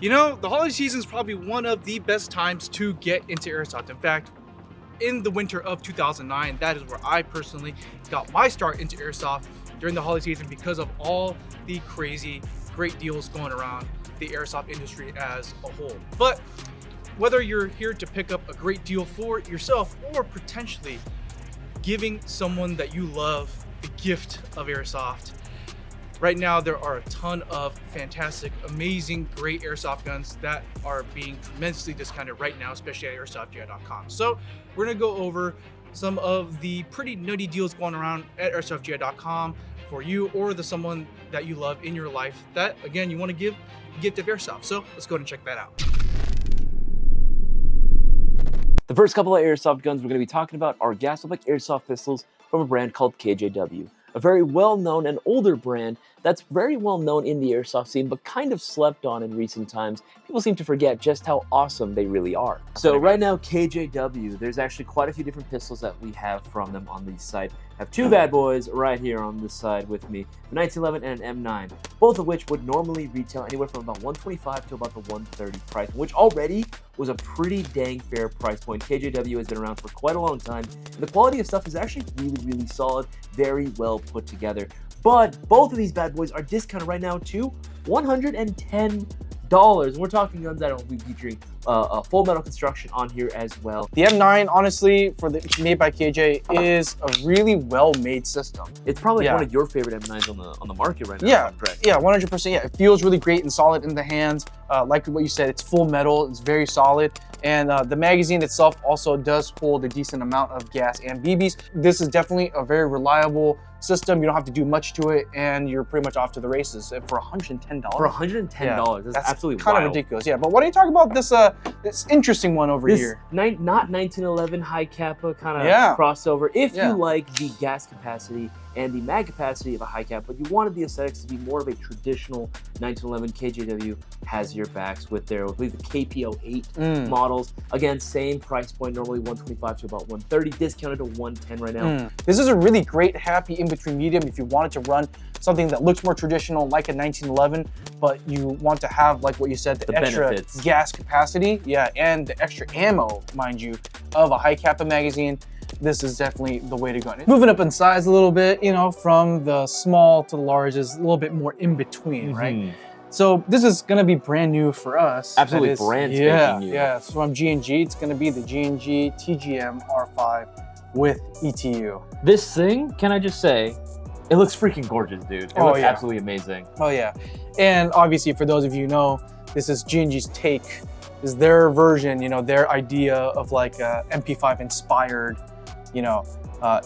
You know, the holiday season is probably one of the best times to get into Airsoft. In fact, in the winter of 2009, that is where I personally got my start into Airsoft during the holiday season because of all the crazy, great deals going around the Airsoft industry as a whole. But whether you're here to pick up a great deal for yourself or potentially giving someone that you love the gift of Airsoft, right now, there are a ton of fantastic, amazing, great Airsoft guns that are being tremendously discounted right now, especially at airsoftgi.com. So we're gonna go over some of the pretty nutty deals going around at airsoftgi.com for you or someone that you love in your life that, again, you wanna give a gift of Airsoft. So let's go ahead and check that out. The first couple of Airsoft guns we're gonna be talking about are gas-like Airsoft pistols from a brand called KJW. A very well-known and older brand that's very well known in the Airsoft scene, but kind of slept on in recent times. People seem to forget just how awesome they really are. So right now, KJW, there's actually quite a few different pistols that we have from them on the site. I have two bad boys right here on this side with me, a 1911 and an M9, both of which would normally retail anywhere from about $125 to about the $130 price, which already was a pretty dang fair price point. KJW has been around for quite a long time, and the quality of stuff is actually really solid, very well put together. But both of these bad boys are discounted right now to $110. We're talking guns that will be featuring a full metal construction on here as well. The M9, honestly, made by KJ, is a really well-made system. It's probably one of your favorite M9s on the market right now. Yeah, 100%. Yeah, it feels really great and solid in the hands. Like what you said, it's full metal. It's very solid. And the magazine itself also does hold a decent amount of gas and BBs. This is definitely a very reliable system. You don't have to do much to it, and you're pretty much off to the races for $110. For $110, that's absolutely kind of ridiculous. Yeah, but what do you talk about this this interesting one over here? Not 1911 high Kappa kind of crossover. If you like the gas capacity and the mag capacity of a high cap, but you wanted the aesthetics to be more of a traditional 1911, KJW has your backs with their, I believe, the KPO8 models. Again, same price point, normally $125 to about $130, discounted to $110 right now. This is a really great, happy in-between medium if you wanted to run something that looks more traditional like a 1911, but you want to have, like what you said, the extra benefits. Gas capacity, and the extra ammo, mind you, of a high Kappa magazine. This is definitely the way to go. Moving up in size a little bit, you know, from the small to the large is a little bit more in between, right? So this is gonna be brand new for us. Absolutely brand spanking new. Yeah, so from G&G, it's gonna be the G&G TGM R5 with ETU. This thing, can I just say, it looks freaking gorgeous, dude. It looks absolutely amazing. Oh yeah, and obviously for those of you who know, this is G&G's take, is their version, you know, their idea of like a MP5 inspired, you know,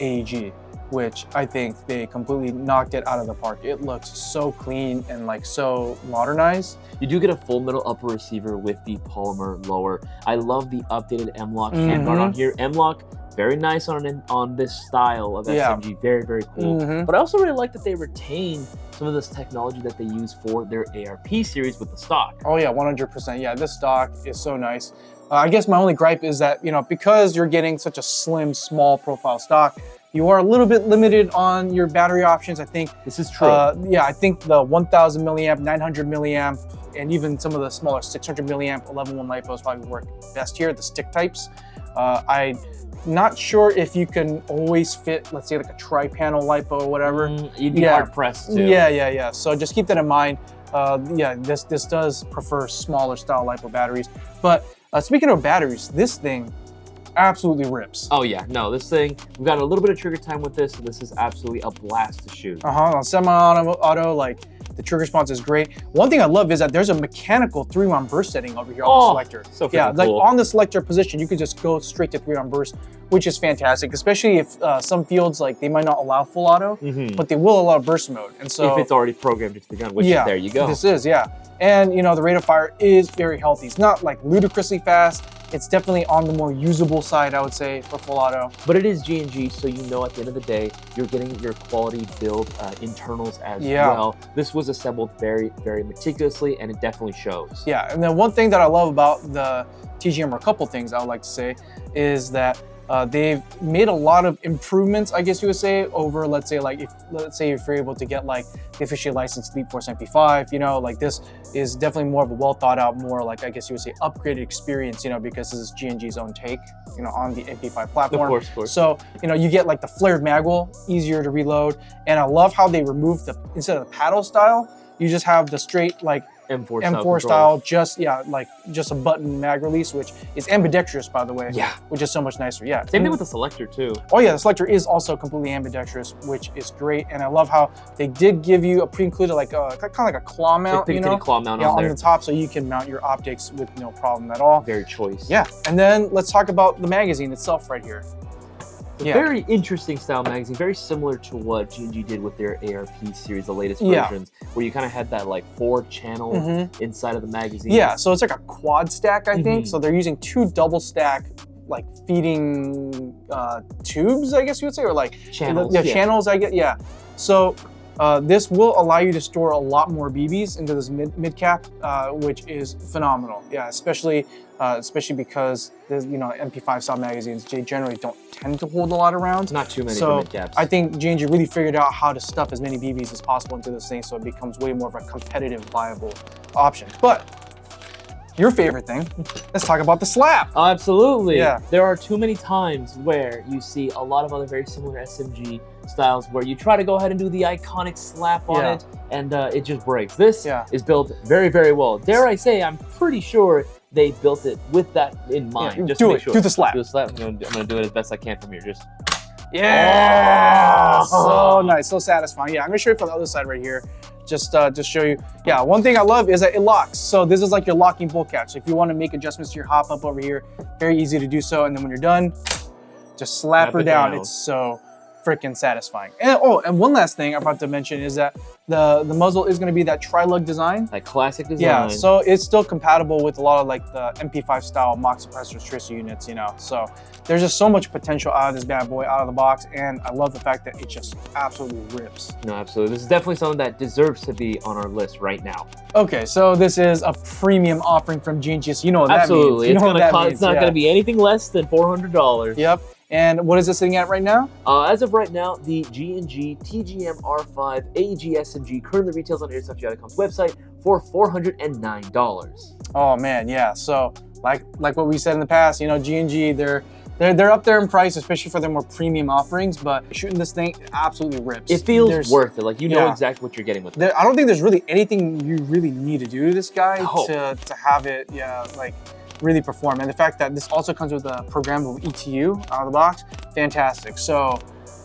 AEG, which I think they completely knocked it out of the park. It looks so clean and like so modernized. You do get a full metal upper receiver with the polymer lower. I love the updated M-LOK handguard on here. M-LOK, very nice on this style of SMG, very cool. But I also really like that they retain some of this technology that they use for their ARP series with the stock. Oh yeah, 100%. Yeah, this stock is so nice. I guess my only gripe is that, you know, because you're getting such a slim, small profile stock, you are a little bit limited on your battery options. I think this is true. Yeah, I think the 1000 milliamp, 900 milliamp, and even some of the smaller 600 milliamp 11-1 LiPos probably work best here, the stick types. I'm not sure if you can always fit, let's say, like a tri-panel LiPo or whatever. You'd be hard pressed too. Yeah. So just keep that in mind. This does prefer smaller style LiPo batteries. But speaking of batteries, this thing absolutely rips. Oh yeah, no, this thing, we've got a little bit of trigger time with this, and this is absolutely a blast to shoot. On semi-auto, like, the trigger response is great. One thing I love is that there's a mechanical 3-round burst setting over here on the selector. So cool. Like on the selector position, you could just go straight to 3-round burst, which is fantastic, especially if some fields, like, they might not allow full auto, but they will allow burst mode. And so if it's already programmed into the gun, which there you go. This is, and you know, the rate of fire is very healthy. It's not like ludicrously fast. It's definitely on the more usable side, I would say, for full auto. But it is G&G, so you know at the end of the day, you're getting your quality build internals as well. This was assembled very meticulously, and it definitely shows. Yeah, and then one thing that I love about the TGM, or a couple things I would like to say, is that They've made a lot of improvements, I guess you would say, over, let's say if you're able to get like the officially licensed Elite Force MP5, you know, like this is definitely more of a well thought out, more like, I guess you would say, upgraded experience, you know, because this is G&G's own take, you know, on the MP5 platform. Of course. So, you know, you get like the flared magwell, easier to reload. And I love how they removed instead of the paddle style, you just have the straight like M4 style, just a button mag release, which is ambidextrous, by the way. Yeah. Which is so much nicer. Yeah. Same thing with the selector too. Oh yeah, the selector is also completely ambidextrous, which is great. And I love how they did give you a pre-included like kind of like a claw mount, you know, claw mount on the top, so you can mount your optics with no problem at all. Very choice. Yeah. And then let's talk about the magazine itself right here. Very interesting style magazine, very similar to what G&G did with their ARP series, the latest versions, where you kind of had that like 4-channel inside of the magazine. Yeah, so it's like a quad stack, I think. So they're using 2 double stack like feeding tubes, I guess you would say, or like channels. Channels, I guess. Yeah. So this will allow you to store a lot more BBs into this mid cap, which is phenomenal. Yeah, especially because there's, you know, MP5 style magazines, they generally don't tend to hold a lot of rounds. Not too many for mid caps. I think G&G really figured out how to stuff as many BBs as possible into this thing, so it becomes way more of a competitive, viable option. But your favorite thing, let's talk about the slap. Absolutely. Yeah. There are too many times where you see a lot of other very similar SMG styles where you try to go ahead and do the iconic slap on it, and it just breaks. This is built very, very well. Dare I say, I'm pretty sure they built it with that in mind. Yeah, just do to it. make sure. Do the slap. Do the slap. I'm gonna do it as best I can from here. Just so nice, so satisfying. Yeah, I'm gonna show you from the other side right here. Just show you. Yeah, one thing I love is that it locks. So this is like your locking bolt catch. So if you want to make adjustments to your hop up over here, very easy to do so. And then when you're done, just slap her down. It's so freaking satisfying. And and one last thing I forgot to mention is that the muzzle is going to be that tri-lug design. That classic design. Yeah, so it's still compatible with a lot of like the MP5 style mock suppressors, tracer units, you know. So there's just so much potential out of this bad boy, out of the box, and I love the fact that it just absolutely rips. No, absolutely. This is definitely something that deserves to be on our list right now. Okay, so this is a premium offering from G&G, so you know what that means. It's not going to be anything less than $400. Yep. And what is this sitting at right now? As of right now, the G&G TGM R5 AEG SMG currently retails on Airsoft.com's website for $409. Oh man, yeah. So like what we said in the past, you know, G&G, they're up there in price, especially for their more premium offerings, but shooting this thing absolutely rips. It feels worth it. Like, you know exactly what you're getting with it. I don't think there's really anything you really need to do to this guy to have it, like, really perform. And the fact that this also comes with a programmable ETU out of the box, fantastic. So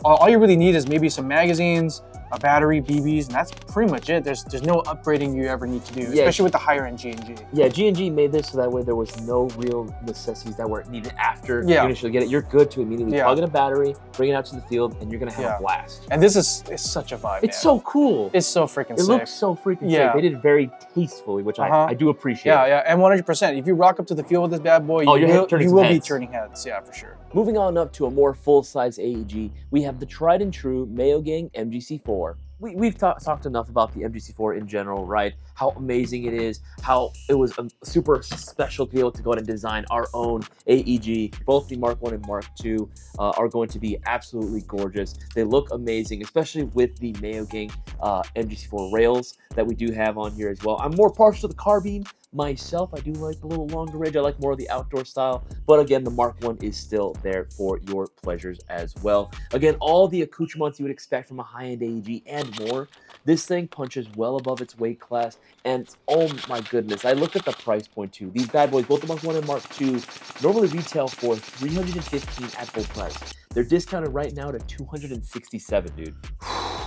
all you really need is maybe some magazines, a battery, BBs, and that's pretty much it. There's no upgrading you ever need to do, especially with the higher end G&G. Yeah, G&G made this so that way there was no real necessities that were needed after you initially get it. You're good to immediately plug in a battery, bring it out to the field, and you're gonna have a blast. And this is such a vibe. It's so cool. It's so freaking sick. It looks so freaking sick. They did it very tastefully, which I do appreciate. Yeah, and 100%. If you rock up to the field with this bad boy, you will be turning heads. Yeah, for sure. Moving on up to a more full-size AEG, we have the tried and true Mayo Gang MGC4. We've talked enough about the MGC4 in general, right? How amazing it is, how it was super special to be able to go ahead and design our own AEG. Both the Mark 1 and Mark 2 are going to be absolutely gorgeous. They look amazing, especially with the Mayo Gang MGC4 rails that we do have on here as well. I'm more partial to the carbine myself. I do like the little longer range. I like more of the outdoor style, but again, the Mark 1 is still there for your pleasures as well. Again, all the accoutrements you would expect from a high-end AEG and more. This thing punches well above its weight class, and oh my goodness, I looked at the price point too. These bad boys, both the Mark 1 and Mark 2, normally retail for $315 at full price. They're discounted right now to $267, dude.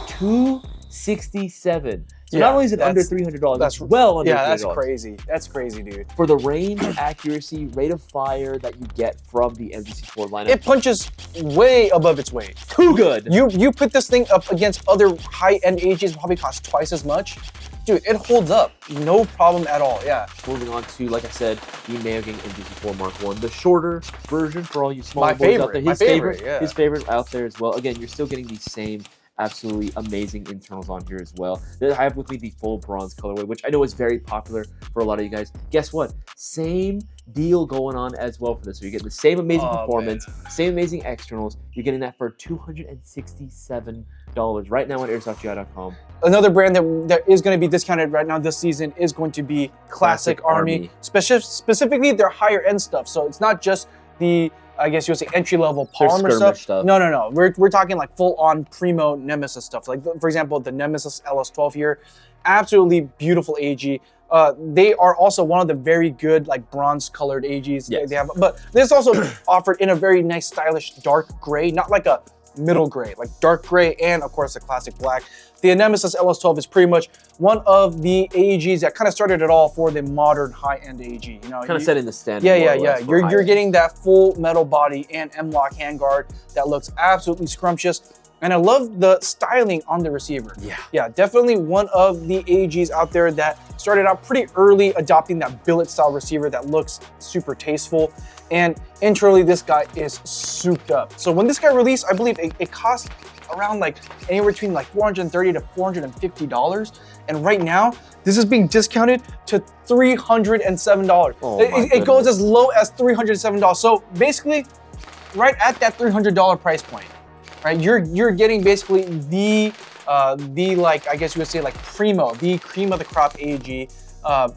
$267. So not only is it under $300, that's well under $300. Yeah, that's crazy. That's crazy, dude. For the range, accuracy, rate of fire that you get from the MGC4 lineup. It punches way above its weight. Too good. You put this thing up against other high-end AEGs, probably cost twice as much. Dude, it holds up. No problem at all, yeah. Moving on to, like I said, the Mayo Gang MGC4 Mark 1. The shorter version for all you small boys out there. His favorite out there as well. Again, you're still getting the same absolutely amazing internals on here as well. I have with me the full bronze colorway, which I know is very popular for a lot of you guys. Guess what? Same deal going on as well for this. So you're getting the same amazing Oh, performance, same amazing externals. You're getting that for $267 right now on airsoftgi.com. Another brand that is going to be discounted right now this season is going to be Classic Army. Specifically their higher end stuff. So it's not just the, I guess you would say, entry-level polymer stuff. No. We're talking like full-on primo Nemesis stuff. Like, for example, the Nemesis LS12 here. Absolutely beautiful AG. They are also one of the very good like bronze-colored AGs they have. But this is also offered in a very nice, stylish dark gray. Not like a middle gray, like dark gray, and of course the classic black. The Nemesis LS12 is pretty much one of the AEGs that kind of started it all for the modern high-end AEG. You know, kind of setting the standard. Yeah. You're getting that full metal body and M-LOK handguard that looks absolutely scrumptious. And I love the styling on the receiver. Yeah, definitely one of the AEGs out there that started out pretty early adopting that billet style receiver that looks super tasteful. And internally, this guy is souped up. So when this guy released, I believe it cost around like anywhere between like $430 to $450. And right now, this is being discounted to $307. It goes as low as $307. So basically, right at that $300 price point. Right, you're getting basically the like, I guess you would say like the cream of the crop AEG.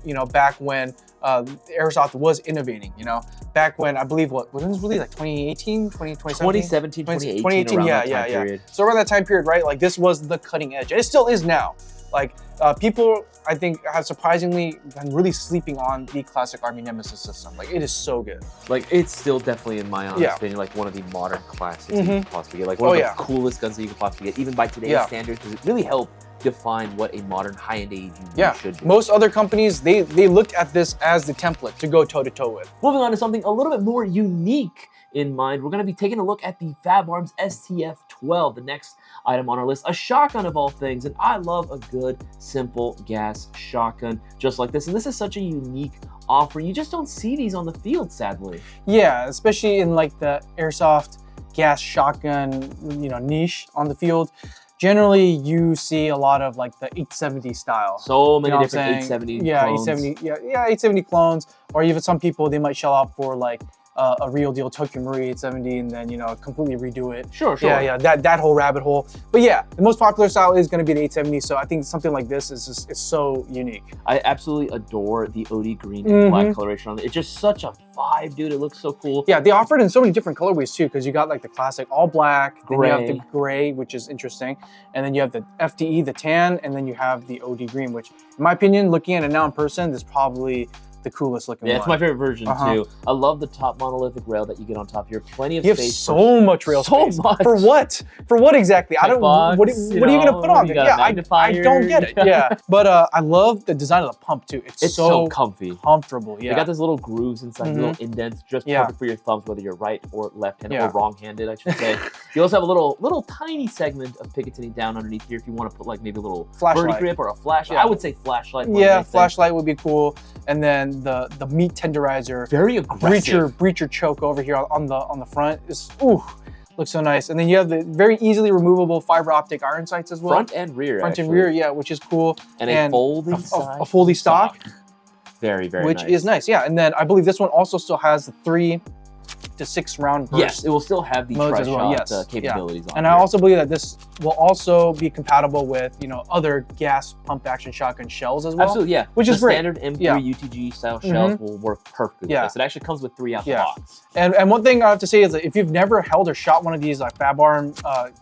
You know, back when Airsoft was innovating. You know, back when I believe when was really like 2018, 2017, 2018, yeah. So around that time period, right? Like this was the cutting edge, and it still is now. Like people, I think, have surprisingly been really sleeping on the Classic Army Nemesis system. Like it is so good. Like it's still definitely, in my honest opinion, like one of the modern classics you can possibly get. Like one of the coolest guns that you can possibly get, even by today's standards, because it really helped define what a modern high-end AEG really should be. Most other companies, they looked at this as the template to go toe-to-toe with. Moving on to something a little bit more unique in mind, we're going to be taking a look at the Fab Arms STF-12, the next item on our list, a shotgun of all things. And I love a good, simple gas shotgun just like this. And this is such a unique offering. You just don't see these on the field, sadly. Yeah, especially in like the Airsoft gas shotgun, you know, niche on the field. Generally, you see a lot of like the 870 style. So many different 870 clones. 870, 870 clones. Or even some people, they might shell out for like a real deal Tokyo Marui 870 and then, you know, completely redo it. Sure. Yeah, that whole rabbit hole. But yeah, the most popular style is going to be the 870. So I think something like this is just, it's so unique. I absolutely adore the OD green and black coloration on it. It's just such a vibe, dude. It looks so cool. Yeah, they offer it in so many different colorways too, because you got like the classic all black, gray. Then you have the gray, which is interesting, and then you have the FDE, the tan, and then you have the OD green, which in my opinion, looking at it now in person, this is probably the coolest looking one. Yeah, it's my favorite version too. I love the top monolithic rail that you get on top here. Plenty of space. You have so much rail space. For what? For what exactly? I don't. What are you gonna put on there? Yeah, I don't get it. Yeah, but I love the design of the pump too. It's so comfy, comfortable. Yeah, they got those little grooves inside, little indents, just perfect for your thumbs, whether you're right or left-handed or wrong-handed, I should say. You also have a little tiny segment of picatinny down underneath here if you want to put like maybe a little birdie grip or a flashlight. I would say flashlight. Yeah, flashlight would be cool. And then the meat tenderizer, very aggressive breacher choke over here on the front is looks so nice. And then you have the very easily removable fiber optic iron sights as well. Front and rear, yeah, which is cool. And a folding a foldy stock. Very nice. Which is nice, yeah. And then I believe this one also still has the 3 to 6 round burst. Yes, it will still have the tri-shot capabilities on And I also believe that this will also be compatible with, you know, other gas pump action shotgun shells as well. Absolutely, yeah. Which is great. Standard M3 UTG style shells will work perfectly with this. It actually comes with 3 out the box. And one thing I have to say is that if you've never held or shot one of these like Fab Arm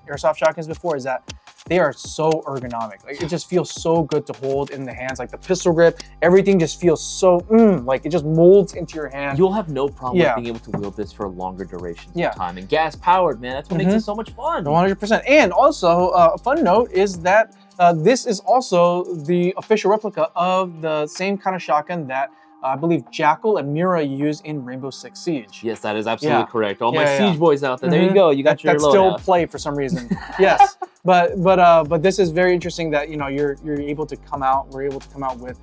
Airsoft shotguns before, is that they are so ergonomic. Like it just feels so good to hold in the hands. Like the pistol grip, everything just feels so like it just molds into your hand. You'll have no problem with being able to wield this for longer durations of time. And gas powered, man, that's what makes it so much fun. 100%. And also, a fun note is that this is also the official replica of the same kind of shotgun that I believe Jackal and Mira use in Rainbow Six Siege. Yes, that is absolutely correct. All my Siege boys out there, there you go. You got your loadout. That still play for some reason. Yes, but this is very interesting that, you know, you're able to come out. We're able to come out with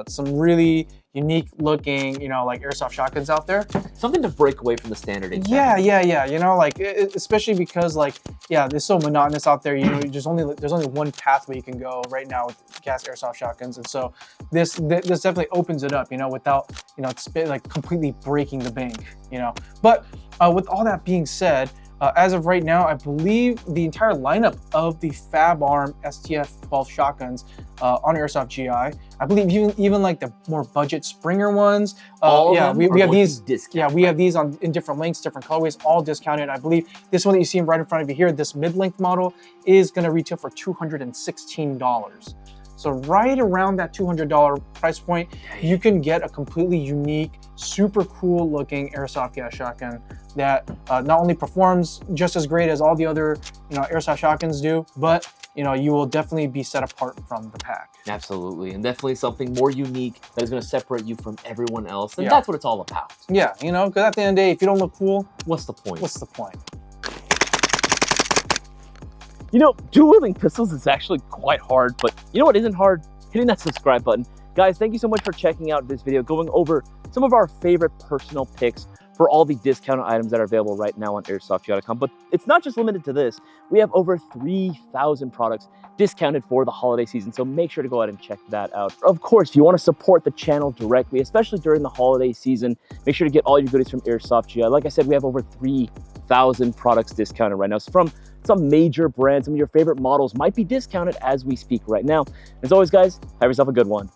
some really unique looking, you know, like airsoft shotguns out there. Something to break away from the standard. Yeah. You know, like especially because like, yeah, it's so monotonous out there. You know, there's only one pathway you can go right now with gas airsoft shotguns, and so this definitely opens it up. You know, without, you know, like completely breaking the bank. You know, but with all that being said, as of right now, I believe the entire lineup of the Fab Arm STF-12 shotguns on Airsoft GI, I believe even like the more budget Springer ones, we have these. Yeah, we have these in different lengths, different colorways, all discounted. I believe this one that you see right in front of you here, this mid-length model, is going to retail for $216. So right around that $200 price point, you can get a completely unique, super cool looking airsoft gas shotgun that not only performs just as great as all the other, you know, airsoft shotguns do, but, you know, you will definitely be set apart from the pack. Absolutely, and definitely something more unique that is going to separate you from everyone else, and that's what it's all about. Yeah, you know, because at the end of the day, if you don't look cool, what's the point? What's the point? You know, dual-wielding pistols is actually quite hard, but you know what isn't hard? Hitting that subscribe button. Guys, thank you so much for checking out this video, going over some of our favorite personal picks for all the discounted items that are available right now on airsoftgi.com. But it's not just limited to this. We have over 3,000 products discounted for the holiday season, so make sure to go ahead and check that out. Of course, if you want to support the channel directly, especially during the holiday season, make sure to get all your goodies from Airsoft GI. Like I said, we have over 3,000 products discounted right now. So from some major brands, some of your favorite models might be discounted as we speak right now. As always, guys, have yourself a good one.